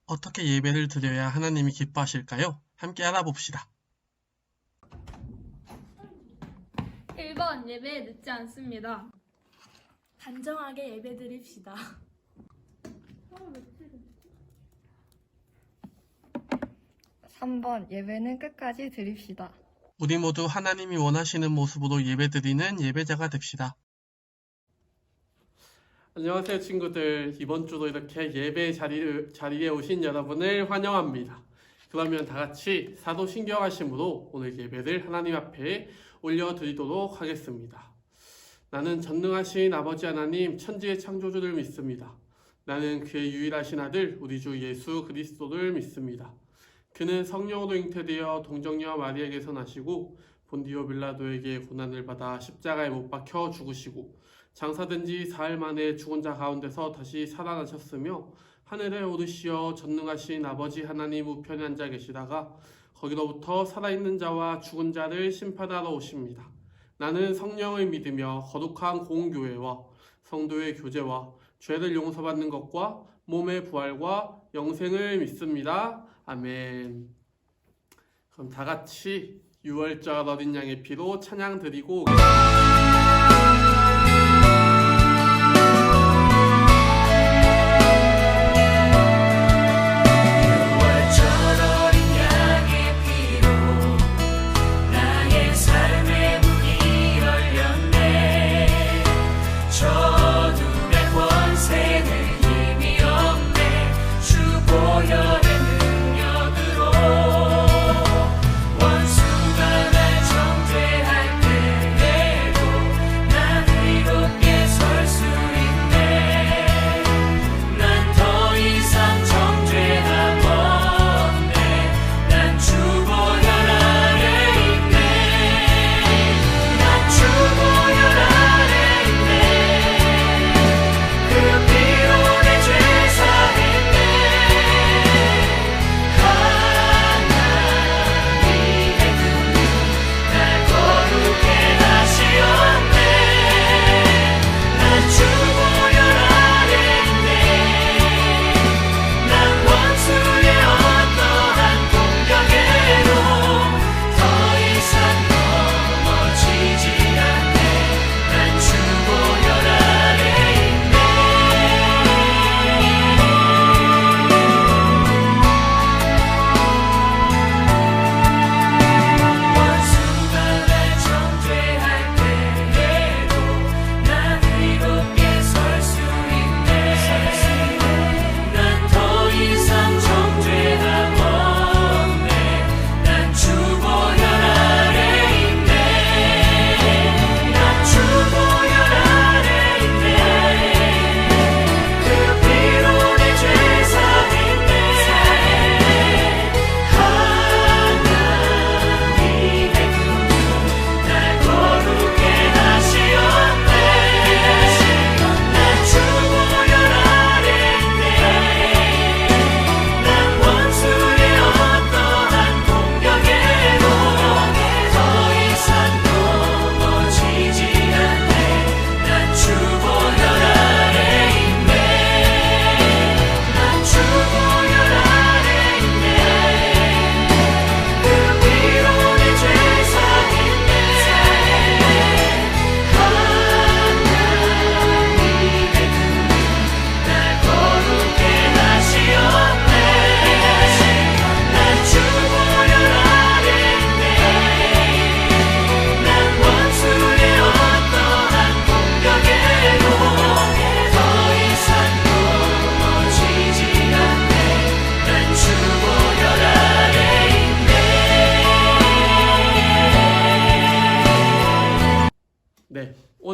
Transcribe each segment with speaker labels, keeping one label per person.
Speaker 1: 어떻게 예배를 드려야 하나님이 기뻐하실까요? 함께 알아봅시다.
Speaker 2: 1번 예배에 늦지 않습니다.
Speaker 3: 단정하게 예배드립시다.
Speaker 4: 3번 예배는 끝까지 드립시다.
Speaker 1: 우리 모두 하나님이 원하시는 모습으로 예배드리는 예배자가 됩시다.
Speaker 5: 안녕하세요 친구들. 이번 주도 이렇게 예배 자리에 오신 여러분을 환영합니다. 그러면 다같이 사도신경하심으로 오늘 예배를 하나님 앞에 올려드리도록 하겠습니다. 나는 전능하신 아버지 하나님 천지의 창조주를 믿습니다. 나는 그의 유일하신 아들 우리 주 예수 그리스도를 믿습니다. 그는 성령으로 잉태되어 동정녀 마리아에게서 나시고 본디오 빌라도에게 고난을 받아 십자가에 못 박혀 죽으시고 장사된 지 사흘 만에 죽은 자 가운데서 다시 살아나셨으며 하늘에 오르시어 전능하신 아버지 하나님 우편에 앉아 계시다가 거기로부터 살아있는 자와 죽은 자를 심판하러 오십니다. 나는 성령을 믿으며 거룩한 공교회와 성도의 교제와 죄를 용서받는 것과 몸의 부활과 영생을 믿습니다. 아멘. 그럼 다같이 6월절 어린 양의 피로 찬양 드리고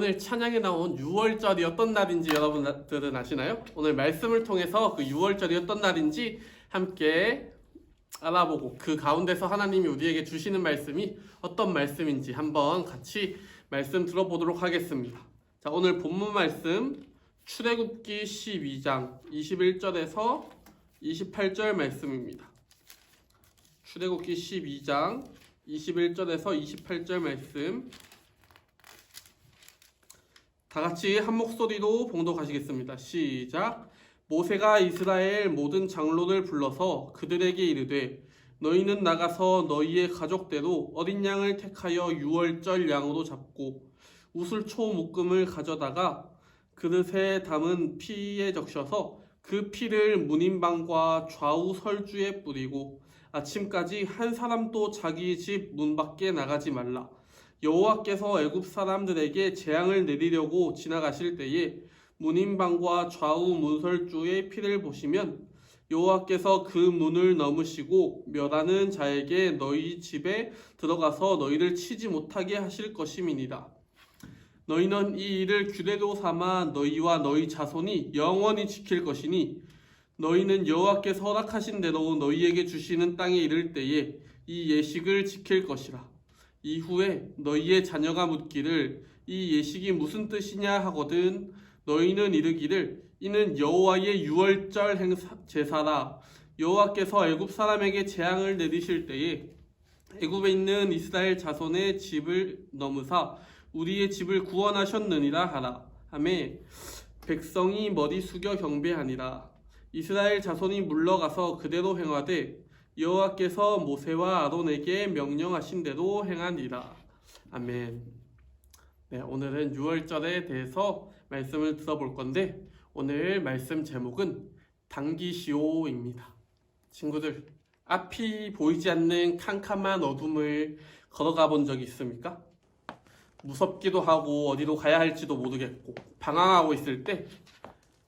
Speaker 5: 오늘 찬양에 나온 6월절이 어떤 날인지 여러분들은 아시나요? 오늘 말씀을 통해서 그 6월절이 어떤 날인지 함께 알아보고 그 가운데서 하나님이 우리에게 주시는 말씀이 어떤 말씀인지 한번 같이 말씀 들어보도록 하겠습니다. 자, 오늘 본문 말씀 출애굽기 12장 21절에서 28절 말씀입니다. 출애굽기 12장 21절에서 28절 말씀 다 같이 한 목소리로 봉독하시겠습니다. 시작. 모세가 이스라엘 모든 장로를 불러서 그들에게 이르되 너희는 나가서 너희의 가족대로 어린 양을 택하여 유월절 양으로 잡고 우슬초 묶음을 가져다가 그릇에 담은 피에 적셔서 그 피를 문인방과 좌우 설주에 뿌리고 아침까지 한 사람도 자기 집 문 밖에 나가지 말라. 여호와께서 애굽 사람들에게 재앙을 내리려고 지나가실 때에 문인방과 좌우 문설주의 피를 보시면 여호와께서 그 문을 넘으시고 멸하는 자에게 너희 집에 들어가서 너희를 치지 못하게 하실 것임이니라. 너희는 이 일을 규례로 삼아 너희와 너희 자손이 영원히 지킬 것이니 너희는 여호와께서 허락하신 대로 너희에게 주시는 땅에 이를 때에 이 예식을 지킬 것이라. 이후에 너희의 자녀가 묻기를 이 예식이 무슨 뜻이냐 하거든 너희는 이르기를 이는 여호와의 유월절 제사라. 여호와께서 애굽 사람에게 재앙을 내리실 때에 애굽에 있는 이스라엘 자손의 집을 넘으사 우리의 집을 구원하셨느니라 하라. 하매 백성이 머리 숙여 경배하니라. 이스라엘 자손이 물러가서 그대로 행하되 여호와께서 모세와 아론에게 명령하신 대로 행하니라. 아멘. 네, 오늘은 유월절에 대해서 말씀을 들어볼 건데 오늘 말씀 제목은 당기시오입니다. 친구들, 앞이 보이지 않는 캄캄한 어둠을 걸어가 본 적이 있습니까? 무섭기도 하고 어디로 가야 할지도 모르겠고 방황하고 있을 때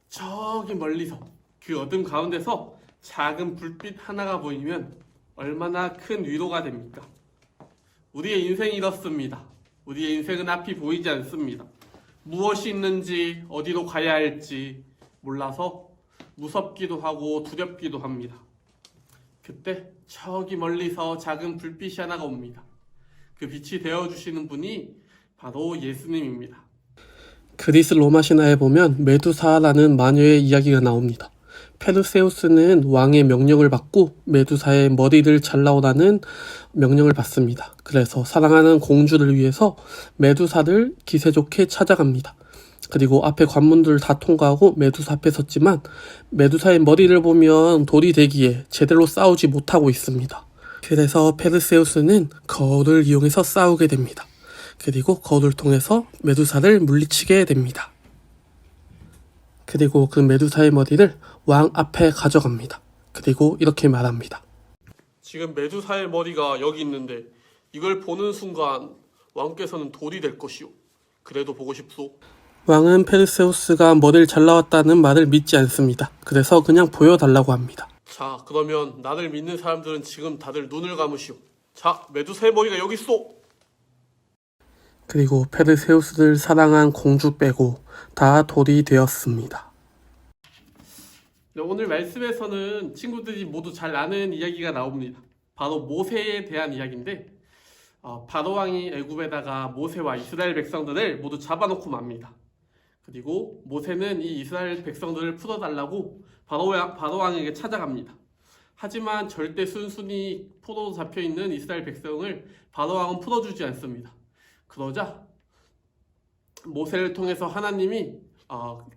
Speaker 5: 저기 멀리서 그 어둠 가운데서 작은 불빛 하나가 보이면 얼마나 큰 위로가 됩니까? 우리의 인생이 이렇습니다. 우리의 인생은 앞이 보이지 않습니다. 무엇이 있는지 어디로 가야 할지 몰라서 무섭기도 하고 두렵기도 합니다. 그때 저기 멀리서 작은 불빛이 하나가 옵니다. 그 빛이 되어주시는 분이 바로 예수님입니다.
Speaker 1: 그리스 로마 신화에 보면 메두사라는 마녀의 이야기가 나옵니다. 페르세우스는 왕의 명령을 받고 메두사의 머리를 잘라오라는 명령을 받습니다. 그래서 사랑하는 공주를 위해서 메두사를 기세 좋게 찾아갑니다. 그리고 앞에 관문들을 다 통과하고 메두사 앞에 섰지만 메두사의 머리를 보면 돌이 되기에 제대로 싸우지 못하고 있습니다. 그래서 페르세우스는 거울을 이용해서 싸우게 됩니다. 그리고 거울을 통해서 메두사를 물리치게 됩니다. 그리고 그 메두사의 머리를 왕 앞에 가져갑니다. 그리고 이렇게 말합니다.
Speaker 5: 지금 메두사의 머리가 여기 있는데 이걸 보는 순간 왕께서는 돌이 될 것이오. 그래도 보고 싶소.
Speaker 1: 왕은 페르세우스가 머리를 잘라왔다는 말을 믿지 않습니다. 그래서 그냥 보여달라고 합니다.
Speaker 5: 자, 그러면 나를 믿는 사람들은 지금 다들 눈을 감으시오. 자, 메두사의 머리가 여기 있어.
Speaker 1: 그리고 페르세우스를 사랑한 공주 빼고 다 돌이 되었습니다.
Speaker 5: 네, 오늘 말씀에서는 친구들이 모두 잘 아는 이야기가 나옵니다. 바로 모세에 대한 이야기인데 바로왕이 애굽에다가 모세와 이스라엘 백성들을 모두 잡아놓고 맙니다. 그리고 모세는 이 이스라엘 백성들을 풀어달라고 바로왕에게 찾아갑니다. 하지만 절대 순순히 포로로 잡혀있는 이스라엘 백성을 바로왕은 풀어주지 않습니다. 그러자 모세를 통해서 하나님이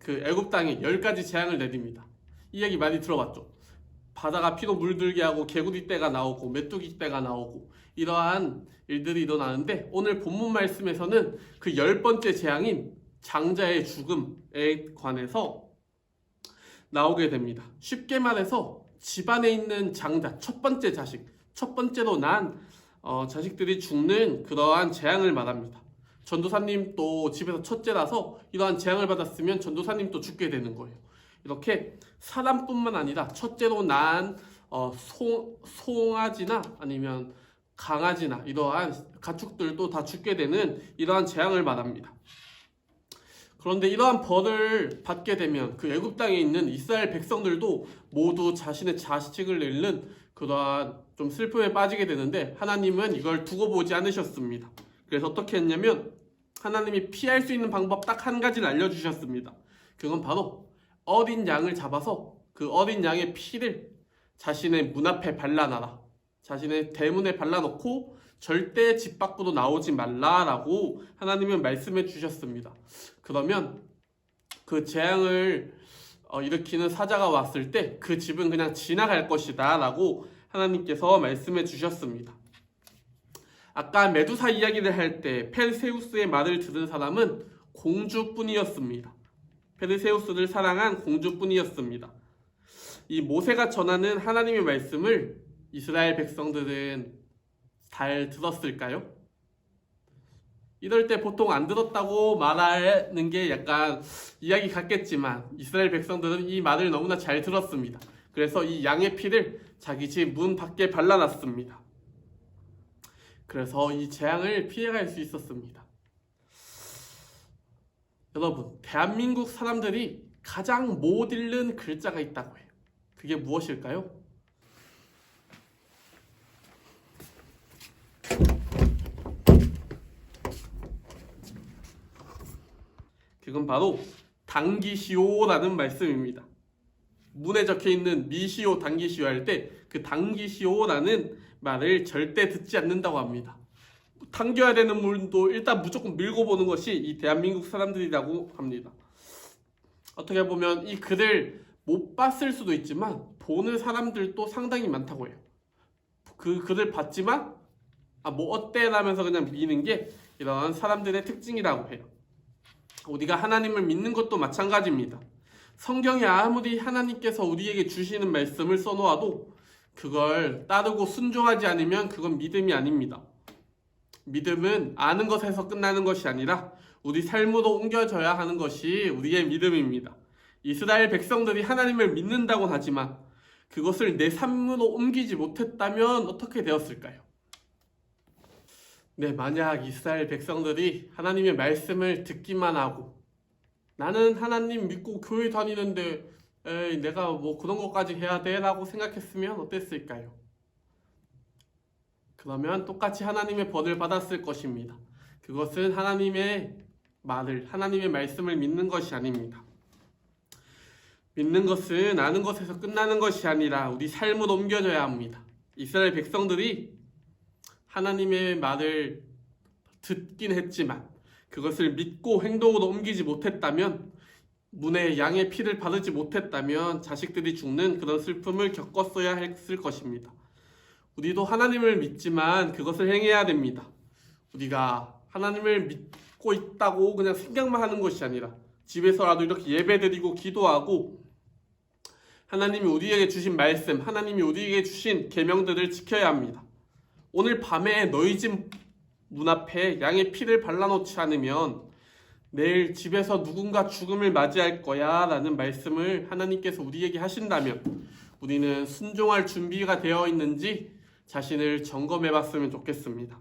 Speaker 5: 그 애굽 땅에 10가지 재앙을 내립니다. 이 얘기 많이 들어봤죠. 바다가 피로 물들게 하고 개구리 떼가 나오고 메뚜기 떼가 나오고 이러한 일들이 일어나는데 오늘 본문 말씀에서는 그 10번째 재앙인 장자의 죽음에 관해서 나오게 됩니다. 쉽게 말해서 집안에 있는 장자, 첫 번째 자식, 첫 번째로 난 자식들이 죽는 그러한 재앙을 말합니다. 전도사님도 집에서 첫째라서 이러한 재앙을 받았으면 전도사님도 죽게 되는 거예요. 이렇게 사람뿐만 아니라 첫째로 난 송아지나 아니면 강아지나 이러한 가축들도 다 죽게 되는 이러한 재앙을 말합니다. 그런데 이러한 벌을 받게 되면 그 애굽 땅에 있는 이스라엘 백성들도 모두 자신의 자식을 잃는 그러한 좀 슬픔에 빠지게 되는데 하나님은 이걸 두고 보지 않으셨습니다. 그래서 어떻게 했냐면 하나님이 피할 수 있는 방법 딱 한 가지를 알려주셨습니다. 그건 바로 어린 양을 잡아서 그 어린 양의 피를 자신의 문 앞에 발라놔라. 자신의 대문에 발라놓고 절대 집 밖으로 나오지 말라라고 하나님은 말씀해 주셨습니다. 그러면 그 재앙을 일으키는 사자가 왔을 때 그 집은 그냥 지나갈 것이다 라고 하나님께서 말씀해 주셨습니다. 아까 메두사 이야기를 할 때 페르세우스의 말을 들은 사람은 공주뿐이었습니다. 페르세우스를 사랑한 공주뿐이었습니다. 이 모세가 전하는 하나님의 말씀을 이스라엘 백성들은 잘 들었을까요? 이럴 때 보통 안 들었다고 말하는 게 약간 이야기 같겠지만 이스라엘 백성들은 이 말을 너무나 잘 들었습니다. 그래서 이 양의 피를 자기 집 문 밖에 발라놨습니다. 그래서 이 재앙을 피해갈 수 있었습니다. 여러분, 대한민국 사람들이 가장 못 읽는 글자가 있다고 해요. 그게 무엇일까요? 그건 바로 당기시오라는 말씀입니다. 문에 적혀있는 미시오, 당기시오 할 때 그 당기시오라는 말을 절대 듣지 않는다고 합니다. 당겨야 되는 물도 일단 무조건 밀고 보는 것이 이 대한민국 사람들이라고 합니다. 어떻게 보면 이 글을 못 봤을 수도 있지만 보는 사람들도 상당히 많다고 해요. 그 글을 봤지만 뭐 어때? 라면서 그냥 미는 게 이런 사람들의 특징이라고 해요. 우리가 하나님을 믿는 것도 마찬가지입니다. 성경에 아무리 하나님께서 우리에게 주시는 말씀을 써놓아도 그걸 따르고 순종하지 않으면 그건 믿음이 아닙니다. 믿음은 아는 것에서 끝나는 것이 아니라 우리 삶으로 옮겨져야 하는 것이 우리의 믿음입니다. 이스라엘 백성들이 하나님을 믿는다고 하지만 그것을 내 삶으로 옮기지 못했다면 어떻게 되었을까요? 네, 만약 이스라엘 백성들이 하나님의 말씀을 듣기만 하고 나는 하나님 믿고 교회 다니는데 내가 뭐 그런 것까지 해야 돼? 라고 생각했으면 어땠을까요? 그러면 똑같이 하나님의 벌을 받았을 것입니다. 그것은 하나님의 말을, 하나님의 말씀을 믿는 것이 아닙니다. 믿는 것은 아는 것에서 끝나는 것이 아니라 우리 삶으로 옮겨져야 합니다. 이스라엘 백성들이 하나님의 말을 듣긴 했지만 그것을 믿고 행동으로 옮기지 못했다면, 문에 양의 피를 바르지 못했다면 자식들이 죽는 그런 슬픔을 겪었어야 했을 것입니다. 우리도 하나님을 믿지만 그것을 행해야 됩니다. 우리가 하나님을 믿고 있다고 그냥 생각만 하는 것이 아니라 집에서라도 이렇게 예배드리고 기도하고 하나님이 우리에게 주신 말씀, 하나님이 우리에게 주신 계명들을 지켜야 합니다. 오늘 밤에 너희 집 문 앞에 양의 피를 발라놓지 않으면 내일 집에서 누군가 죽음을 맞이할 거야 라는 말씀을 하나님께서 우리에게 하신다면 우리는 순종할 준비가 되어 있는지 자신을 점검해 봤으면 좋겠습니다.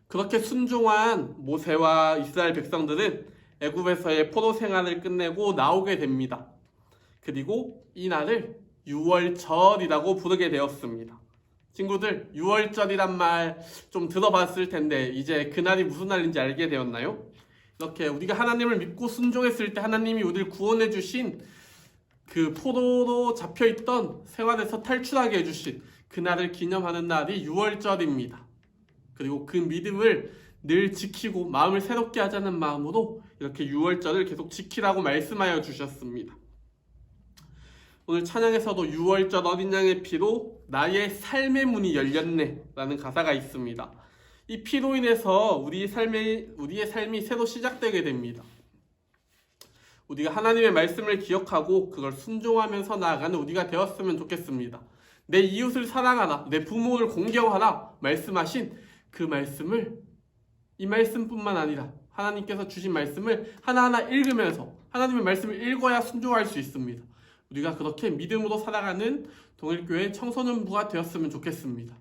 Speaker 5: 그렇게 순종한 모세와 이스라엘 백성들은 애굽에서의 포로 생활을 끝내고 나오게 됩니다. 그리고 이 날을 유월절이라고 부르게 되었습니다. 친구들, 유월절이란 말 좀 들어봤을 텐데 이제 그날이 무슨 날인지 알게 되었나요? 이렇게 우리가 하나님을 믿고 순종했을 때 하나님이 우리를 구원해 주신 그 포로로 잡혀있던 생활에서 탈출하게 해주신 그날을 기념하는 날이 유월절입니다. 그리고 그 믿음을 늘 지키고 마음을 새롭게 하자는 마음으로 이렇게 유월절을 계속 지키라고 말씀하여 주셨습니다. 오늘 찬양에서도 유월절 어린 양의 피로 나의 삶의 문이 열렸네 라는 가사가 있습니다. 이 피로 인해서 우리의 삶이 새로 시작되게 됩니다. 우리가 하나님의 말씀을 기억하고 그걸 순종하면서 나아가는 우리가 되었으면 좋겠습니다. 내 이웃을 사랑하라, 내 부모를 공경하라 말씀하신 그 말씀을, 이 말씀뿐만 아니라 하나님께서 주신 말씀을 하나하나 읽으면서 하나님의 말씀을 읽어야 순종할 수 있습니다. 우리가 그렇게 믿음으로 살아가는 동일교회 청소년부가 되었으면 좋겠습니다.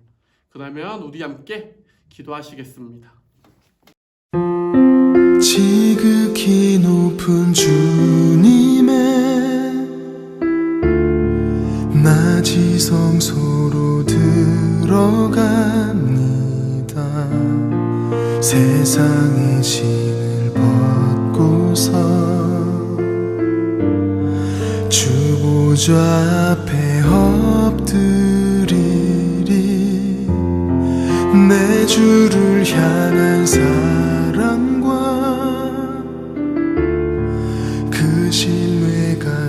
Speaker 5: 그러면 우리 함께 기도하시겠습니다.
Speaker 6: 지극히 높은 주님의 낮이 성소로 들어갑니다. 세상의 신을 벗고서 주보좌 앞에 엎드리리. 내 주를 향한 사랑과 그 신뢰가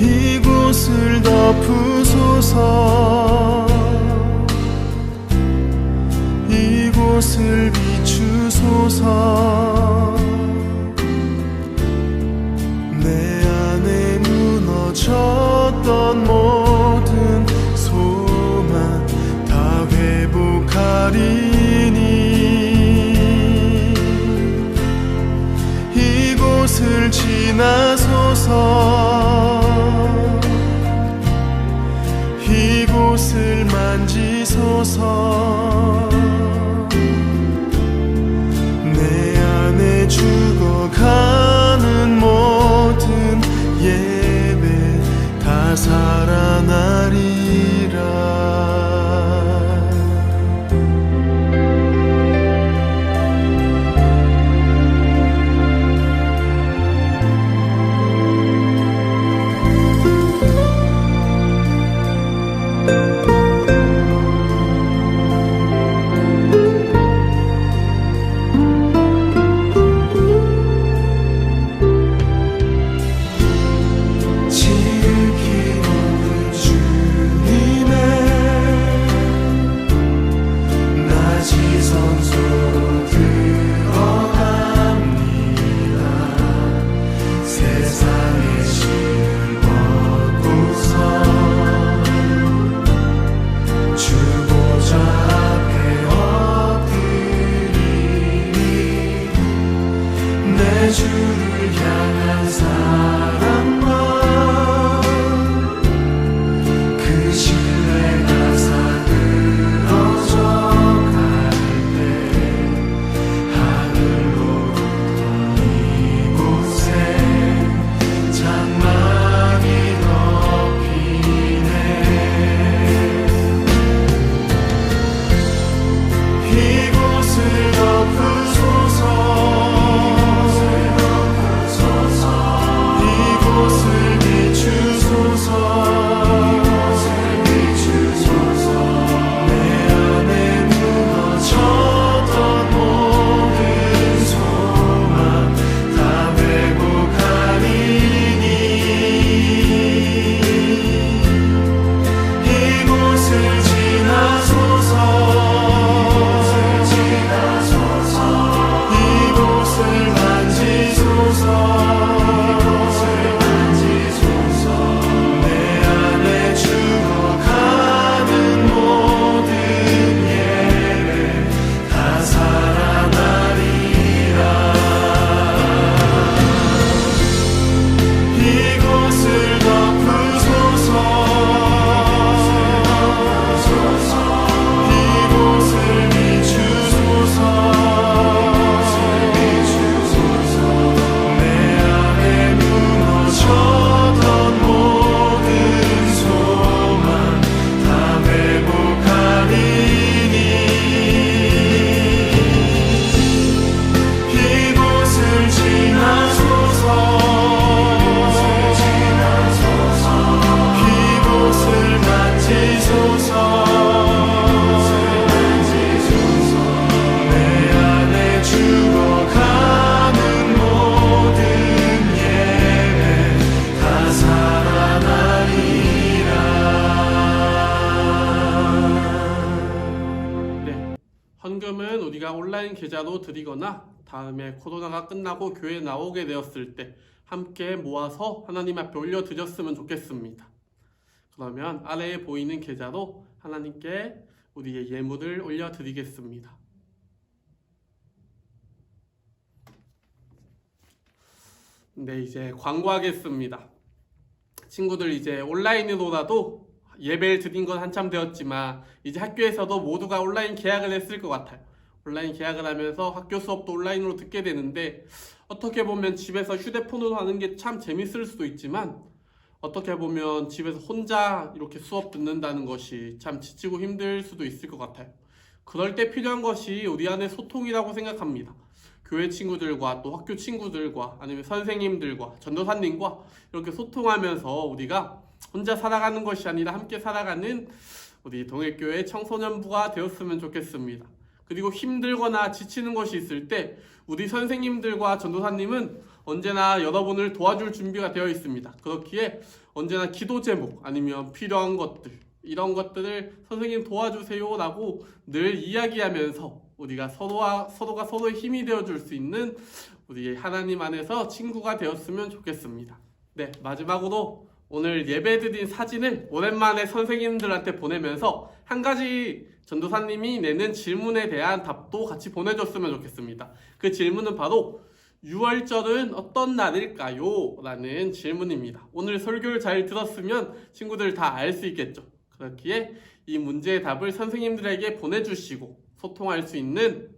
Speaker 6: 이곳을 덮으소서 이곳을 비추소서 내 안에 무너졌던 모든 소망 다 회복하리니 이곳을 지나소서 이곳을 만지소서 내 안에 죽어가는 모든 예배 다 살아나리라 주를 향한 사랑과 그 신뢰가 사그러져 갈 때 하늘로부터 이곳에 장막이 덮이네 이곳을 덮으소서 이곳을 비추소서 내 안에 무너졌던 모든 소망 다 회복하리니 이곳을 지나소서 이곳을 만지소서
Speaker 5: 헌금은 우리가 온라인 계좌로 드리거나 다음에 코로나가 끝나고 교회에 나오게 되었을 때 함께 모아서 하나님 앞에 올려드렸으면 좋겠습니다. 그러면 아래에 보이는 계좌로 하나님께 우리의 예물을 올려드리겠습니다. 네, 이제 광고하겠습니다. 친구들 이제 온라인으로라도 예배를 드린 건 한참 되었지만 이제 학교에서도 모두가 온라인 개학을 했을 것 같아요. 온라인 개학을 하면서 학교 수업도 온라인으로 듣게 되는데 어떻게 보면 집에서 휴대폰으로 하는 게 참 재밌을 수도 있지만 어떻게 보면 집에서 혼자 이렇게 수업 듣는다는 것이 참 지치고 힘들 수도 있을 것 같아요. 그럴 때 필요한 것이 우리 안의 소통이라고 생각합니다. 교회 친구들과 또 학교 친구들과 아니면 선생님들과 전도사님과 이렇게 소통하면서 우리가 혼자 살아가는 것이 아니라 함께 살아가는 우리 동해교회 청소년부가 되었으면 좋겠습니다. 그리고 힘들거나 지치는 것이 있을 때 우리 선생님들과 전도사님은 언제나 여러분을 도와줄 준비가 되어 있습니다. 그렇기에 언제나 기도 제목 아니면 필요한 것들 이런 것들을 선생님 도와주세요 라고 늘 이야기하면서 우리가 서로가 서로의 힘이 되어줄 수 있는 우리 하나님 안에서 친구가 되었으면 좋겠습니다. 네, 마지막으로 오늘 예배드린 사진을 오랜만에 선생님들한테 보내면서 한 가지 전도사님이 내는 질문에 대한 답도 같이 보내줬으면 좋겠습니다. 그 질문은 바로 6월절은 어떤 날일까요? 라는 질문입니다. 오늘 설교를 잘 들었으면 친구들 다 알 수 있겠죠. 그렇기에 이 문제의 답을 선생님들에게 보내주시고 소통할 수 있는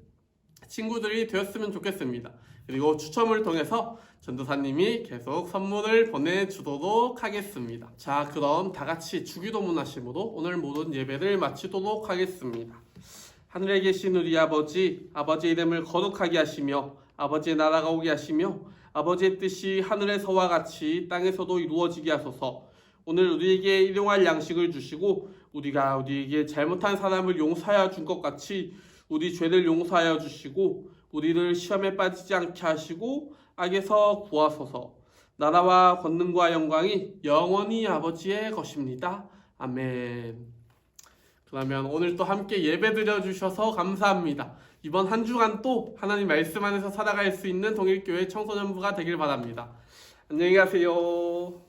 Speaker 5: 친구들이 되었으면 좋겠습니다. 그리고 추첨을 통해서 전도사님이 계속 선물을 보내주도록 하겠습니다. 자, 그럼 다 같이 주기도 문하심으로 오늘 모든 예배를 마치도록 하겠습니다. 하늘에 계신 우리 아버지, 아버지의 이름을 거룩하게 하시며 아버지의 나라가 오게 하시며 아버지의 뜻이 하늘에서와 같이 땅에서도 이루어지게 하소서. 오늘 우리에게 일용할 양식을 주시고 우리가 우리에게 잘못한 사람을 용서하여 준 것 같이 우리 죄를 용서하여 주시고 우리를 시험에 빠지지 않게 하시고 악에서 구하소서. 나라와 권능과 영광이 영원히 아버지의 것입니다. 아멘. 그러면 오늘 또 함께 예배 드려주셔서 감사합니다. 이번 한 주간 또 하나님 말씀 안에서 살아갈 수 있는 동일교회 청소년부가 되길 바랍니다. 안녕히 가세요.